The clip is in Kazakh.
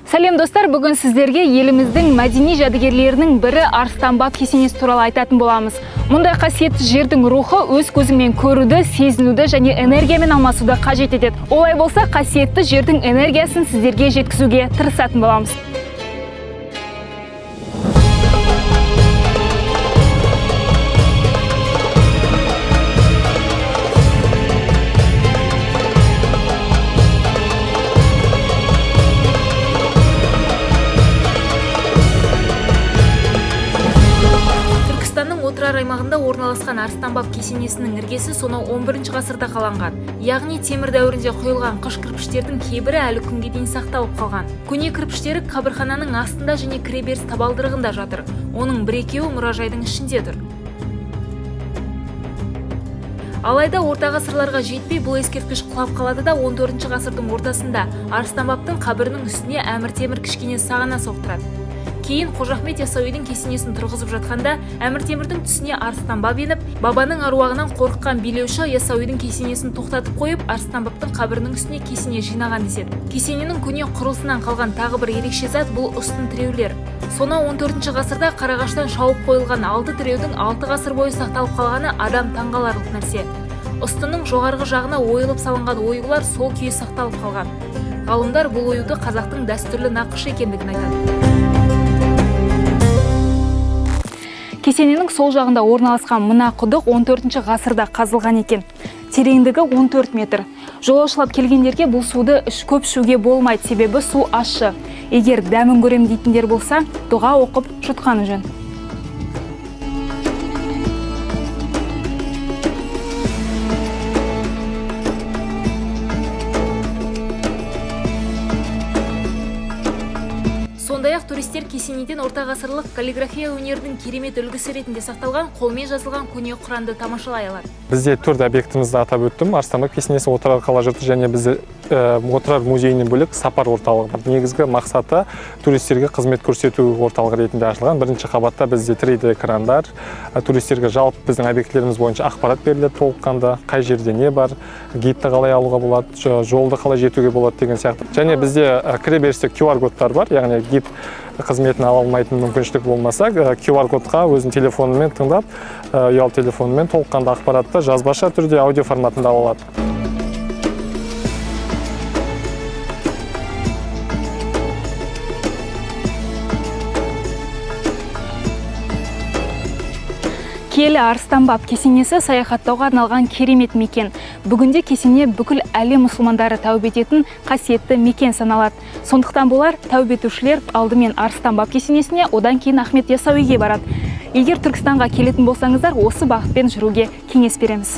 Сәлем достар, бүгін сіздерге еліміздің мәдени жәдігерлерінің бірі Арыстан баб кесенесі туралы айтатын боламыз. Мұндай қасиетті жердің рухы өз көзіңмен көруді, сезінуді және энергиямен алмасуды қажет етеді. Олай болса, қасиетті жердің энергиясын сіздерге жеткізуге тырысатын боламыз. Отырар аймағында орналасқан Арыстан баб кесенесінің іргесі сонау 11 ғасырда қаланған. Яғни темір дәуірінде құйылған қыш кірпіштердің кейбірі әлі күнге дейін сақталып қалған. Көне кірпіштері қабырхананың астында және кіреберіс табалдырығында жатыр. Оның бір-екеуі мұражайдың ішінде тұр. Алайда орта ғасырларға жетпей бұл ескерткіш құлап қалады да 14 ғасырдың ортасында Арыстан бабтың қабірінің үстіне әмір темір кішкене сағана соқтырады. Кейін Қожа Ахмет Яссауидің кесенесін тұрғызып жатқанда әмір темірдің түсіне Арыстан баб еніп, бабаның аруағынан қорыққан билеуші Яссауидің кесенесін тоқтатып қойып, Арыстан бабтың қабірінің үстіне кесене жинаған деседі. Кесененің көне құрылысынан қалған тағы бір ерекше зат бұл ұстын тіреулер. Сонау 14 ғасырда қарағаштан шауып қойылған 6 тіреудің 6 ғасыр бойы сақталып қалғаны адам таңғаларлық нәрсе. Ұстынның жоғарғы жағына ойылып салынған оюлар сол күйі сақталып қалған. Ғалымдар бұл оюды қазақтың дәстүрлі нақышы екендігін айтады. Кесененің сол жағында орналасқан мына құдық 14 ғасырда қазылған екен. Тереңдігі 14 метр. Жолаушылап келгендерге бұл суды көп ішуге болмайды, себебі су ащы. Егер дәмін көрем дейтіндер болса, дұға оқып жұтқаны жөн. Сондай-ақ туристер кесенеден орта ғасырлық каллиграфия өнерінің керемет үлгісі ретінде сақталған қолмен жазылған көне құранды тамашалай алады. Бізде төрт объектімізді атап өттім. Арыстан баб кесенесі, Отырар қала жұрты және бізде Отырар музейінен бөлек сапар орталығы бар. Негізгі мақсаты туристерге қызмет көрсету орталығы ретінде ашылған. Бірінші қабатта бізде 3D экрандар, туристерге жалпы біздің объектілеріміз бойынша ақпарат беріледі толыққанды, қай жерде не бар, гидті қалай алуға болады, жолды қалай жетуге болады деген сияқты. Және бізде кіреберісте QR кодтар бар, яғни гид қызметін ала алмайтын мүмкіншілік болмаса, QR кодқа өзінің телефонымен тыңдап, ұялы телефонымен толыққанды ақпаратты жазбаша түрде аудио форматында ала алады. Киелі Арыстан баб кесенесі саяхаттауға арналған керемет мекен. Бүгінде кесене бүкіл әлем мұсылмандары тәубе ететін қасиетті мекен саналады. Сондықтан болар тәубе етушілер алдымен Арыстан баб кесенесіне, одан кейін Ахмет Яссауиге барады. Егер Түркістанға келетін болсаңыздар, осы бағытпен жүруге кеңес береміз.